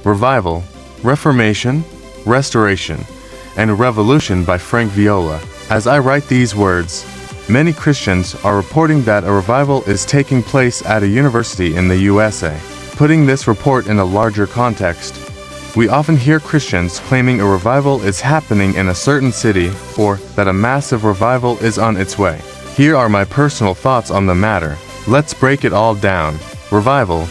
Revival, Reformation, Restoration, and Revolution by Frank Viola. As I write these words, many Christians are reporting that a revival is taking place at a university in the USA. Putting this report in a larger context, we often hear Christians claiming a revival is happening in a certain city or that a massive revival is on its way. Here are my personal thoughts on the matter. Let's break it all down. Revival.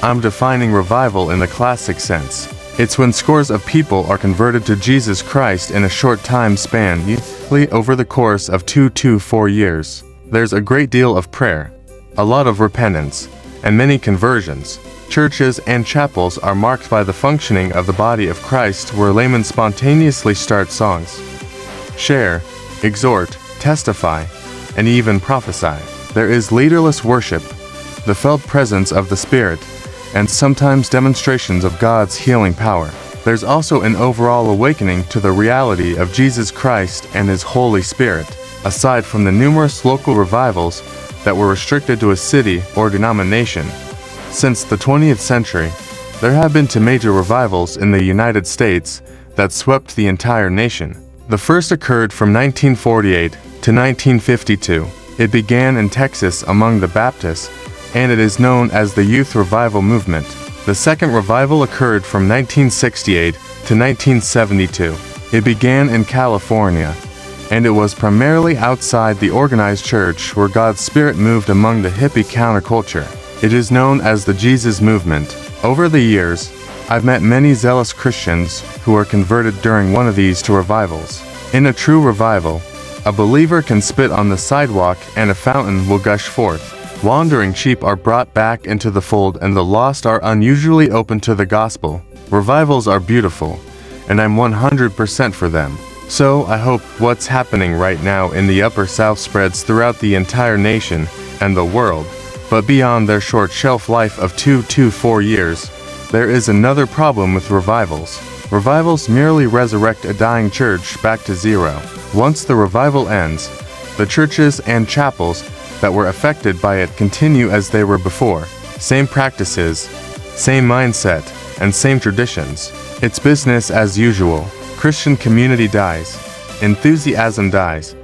I'm defining revival in the classic sense. It's when scores of people are converted to Jesus Christ in a short time span, usually over the course of 2 to 4 years. There's a great deal of prayer, a lot of repentance, and many conversions. Churches and chapels are marked by the functioning of the body of Christ, where laymen spontaneously start songs, share, exhort, testify, and even prophesy. There is leaderless worship, the felt presence of the Spirit, and sometimes demonstrations of God's healing power. There's also an overall awakening to the reality of Jesus Christ and His Holy Spirit. Aside from the numerous local revivals that were restricted to a city or denomination, since the 20th century, there have been 2 major revivals in the United States that swept the entire nation. The first occurred from 1948 to 1952. It began in Texas among the Baptists, and it is known as the Youth Revival Movement. The second revival occurred from 1968 to 1972. It began in California, and it was primarily outside the organized church where God's Spirit moved among the hippie counterculture. It is known as the Jesus Movement. Over the years, I've met many zealous Christians who are converted during one of these 2 revivals. In a true revival, a believer can spit on the sidewalk and a fountain will gush forth. Wandering sheep are brought back into the fold and the lost are unusually open to the gospel. Revivals are beautiful, and I'm 100% for them. So I hope what's happening right now in the Upper South spreads throughout the entire nation and the world. But beyond their short shelf life of 2 to 4 years, there is another problem with revivals. Revivals merely resurrect a dying church back to zero. Once the revival ends, the churches and chapels that were affected by it continue as they were before. Same practices, same mindset, and same traditions. It's business as usual. Christian community dies, enthusiasm dies,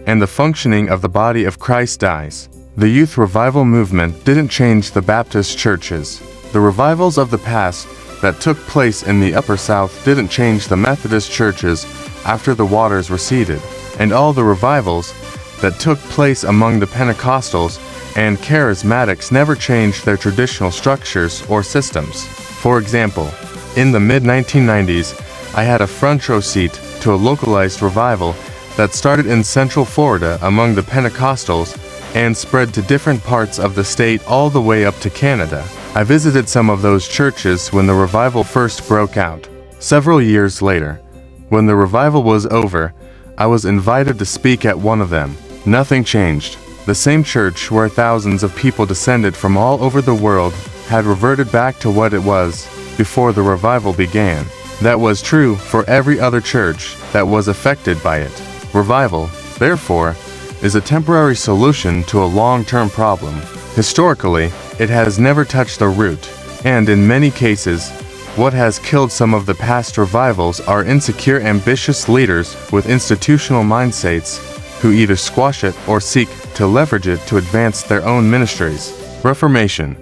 and the functioning of the body of Christ dies. The youth revival movement didn't change the Baptist churches. The revivals of the past that took place in the Upper South didn't change the Methodist churches after the waters receded. And all the revivals that took place among the Pentecostals and Charismatics never changed their traditional structures or systems. For example, in the mid-1990s, I had a front row seat to a localized revival that started in Central Florida among the Pentecostals and spread to different parts of the state all the way up to Canada. I visited some of those churches when the revival first broke out. Several years later, when the revival was over, I was invited to speak at one of them. Nothing changed. The same church where thousands of people descended from all over the world had reverted back to what it was before the revival began. That was true for every other church that was affected by it. Revival, therefore, is a temporary solution to a long-term problem. Historically, it has never touched the root, and in many cases, what has killed some of the past revivals are insecure, ambitious leaders with institutional mindsets who either squash it or seek to leverage it to advance their own ministries. Reformation.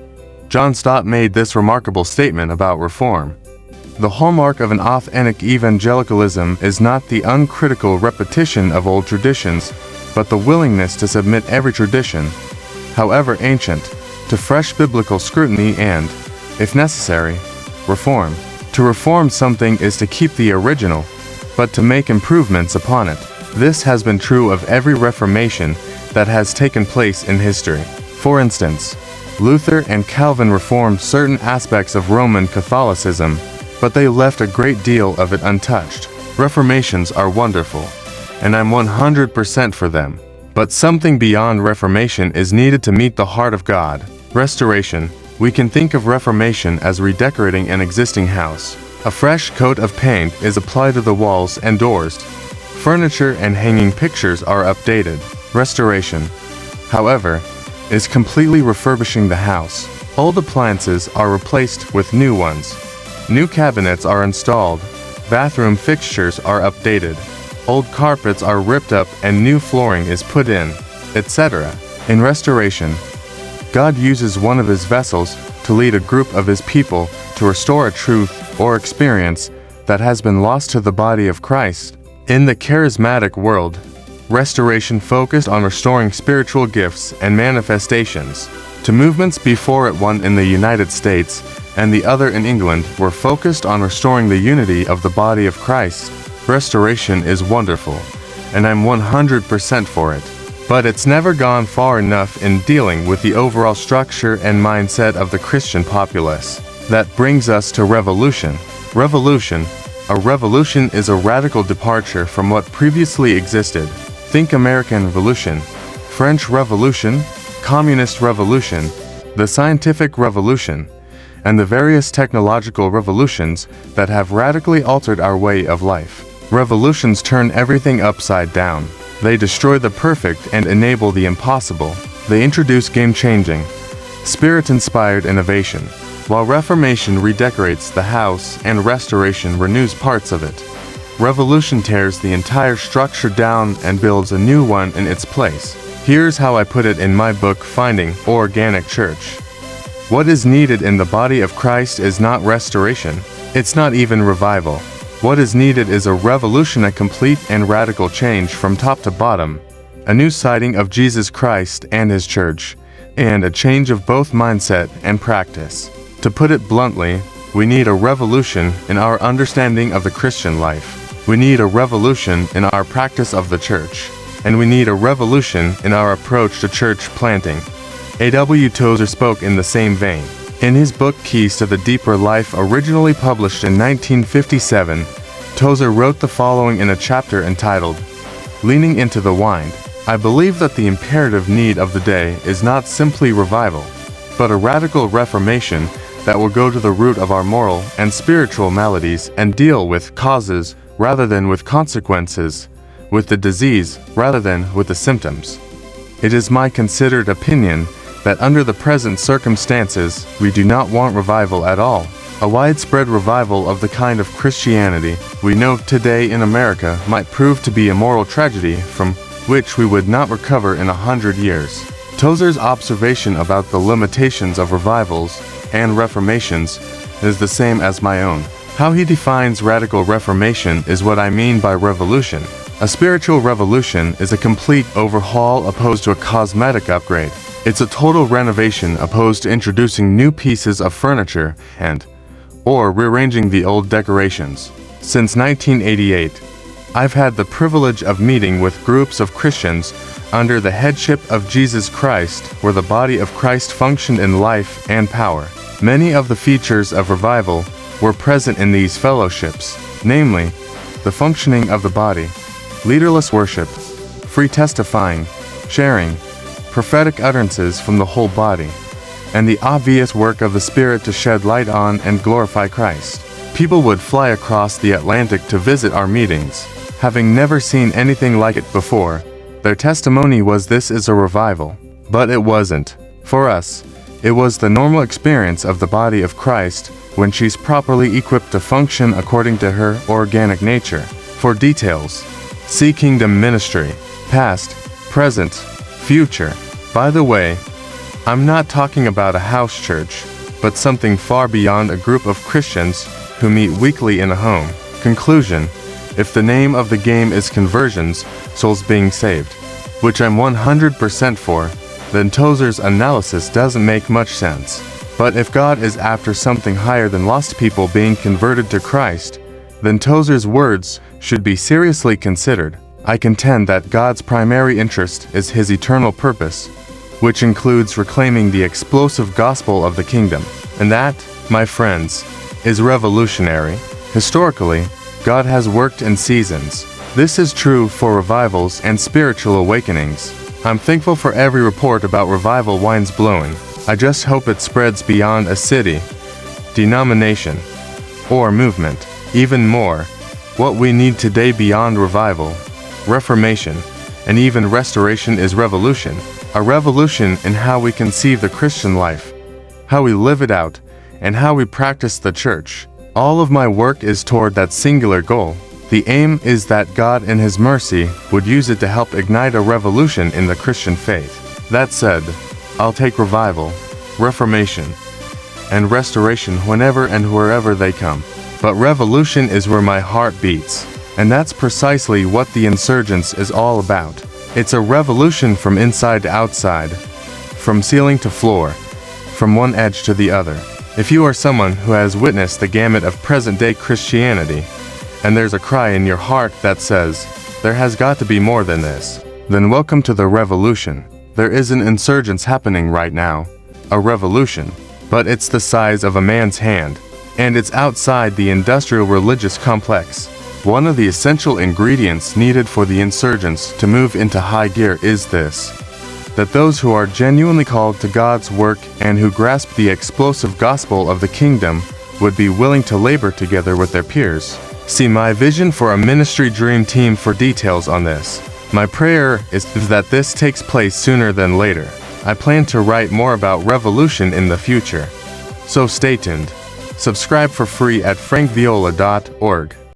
John Stott made this remarkable statement about reform. The hallmark of an authentic evangelicalism is not the uncritical repetition of old traditions, but the willingness to submit every tradition, however ancient, to fresh biblical scrutiny and, if necessary, reform. To reform something is to keep the original, but to make improvements upon it. This has been true of every reformation that has taken place in history. For instance, Luther and Calvin reformed certain aspects of Roman Catholicism, but they left a great deal of it untouched. Reformations are wonderful, and I'm 100% for them. But something beyond reformation is needed to meet the heart of God. Restoration. We can think of reformation as redecorating an existing house. A fresh coat of paint is applied to the walls and doors. Furniture and hanging pictures are updated. Restoration, however, is completely refurbishing the house. Old appliances are replaced with new ones. New cabinets are installed, bathroom fixtures are updated, old carpets are ripped up and new flooring is put in, etc. In restoration, God uses one of his vessels to lead a group of his people to restore a truth or experience that has been lost to the body of Christ. In the charismatic world, restoration focused on restoring spiritual gifts and manifestations. To movements before it, one in the United States and the other in England, were focused on restoring the unity of the body of Christ. Restoration is wonderful, and I'm 100% for it. But it's never gone far enough in dealing with the overall structure and mindset of the Christian populace. That brings us to revolution. Revolution. A revolution is a radical departure from what previously existed. Think American Revolution, French Revolution, Communist Revolution, the Scientific Revolution, and the various technological revolutions that have radically altered our way of life. Revolutions turn everything upside down. They destroy the perfect and enable the impossible. They introduce game-changing, spirit-inspired innovation, while Reformation redecorates the house and restoration renews parts of it. Revolution tears the entire structure down and builds a new one in its place. Here's how I put it in my book, Finding Organic Church. What is needed in the body of Christ is not restoration. It's not even revival. What is needed is a revolution, a complete and radical change from top to bottom, a new sighting of Jesus Christ and his church, and a change of both mindset and practice. To put it bluntly, we need a revolution in our understanding of the Christian life. We need a revolution in our practice of the church. And we need a revolution in our approach to church planting. A.W. Tozer spoke in the same vein. In his book Keys to the Deeper Life, originally published in 1957, Tozer wrote the following in a chapter entitled, Leaning into the Wind. I believe that the imperative need of the day is not simply revival, but a radical reformation that will go to the root of our moral and spiritual maladies and deal with causes rather than with consequences, with the disease rather than with the symptoms. It is my considered opinion that under the present circumstances, we do not want revival at all. A widespread revival of the kind of Christianity we know today in America might prove to be a moral tragedy from which we would not recover in 100 years. Tozer's observation about the limitations of revivals and reformations is the same as my own. How he defines radical reformation is what I mean by revolution. A spiritual revolution is a complete overhaul opposed to a cosmetic upgrade. It's a total renovation opposed to introducing new pieces of furniture or rearranging the old decorations. Since 1988, I've had the privilege of meeting with groups of Christians under the headship of Jesus Christ, where the body of Christ functioned in life and power. Many of the features of revival were present in these fellowships, namely, the functioning of the body, leaderless worship, free testifying, sharing, prophetic utterances from the whole body, and the obvious work of the Spirit to shed light on and glorify Christ. People would fly across the Atlantic to visit our meetings. Having never seen anything like it before, their testimony was, "This is a revival." But it wasn't. For us, it was the normal experience of the body of Christ when she's properly equipped to function according to her organic nature. For details, see Kingdom Ministry, past, present, future. By the way, I'm not talking about a house church, but something far beyond a group of Christians who meet weekly in a home. Conclusion: if the name of the game is conversions, souls being saved, which I'm 100% for, then Tozer's analysis doesn't make much sense. But if God is after something higher than lost people being converted to Christ, then Tozer's words should be seriously considered. I contend that God's primary interest is his eternal purpose, which includes reclaiming the explosive gospel of the kingdom. And that, my friends, is revolutionary. Historically, God has worked in seasons. This is true for revivals and spiritual awakenings. I'm thankful for every report about revival winds blowing. I just hope it spreads beyond a city, denomination, or movement. Even more, what we need today beyond revival, reformation, and even restoration is revolution. A revolution in how we conceive the Christian life, how we live it out, and how we practice the church. All of my work is toward that singular goal. The aim is that God in His mercy would use it to help ignite a revolution in the Christian faith. That said, I'll take revival, reformation, and restoration whenever and wherever they come. But revolution is where my heart beats. And that's precisely what the insurgence is all about. It's a revolution from inside to outside, from ceiling to floor, from one edge to the other. If you are someone who has witnessed the gamut of present-day Christianity, and there's a cry in your heart that says, there has got to be more than this, then welcome to the revolution. There is an insurgence happening right now, a revolution, but it's the size of a man's hand, and it's outside the industrial religious complex. One of the essential ingredients needed for the insurgents to move into high gear is this: that those who are genuinely called to God's work and who grasp the explosive gospel of the kingdom would be willing to labor together with their peers. See my vision for a ministry dream team for details on this. My prayer is that this takes place sooner than later. I plan to write more about revolution in the future. So stay tuned. Subscribe for free at frankviola.org.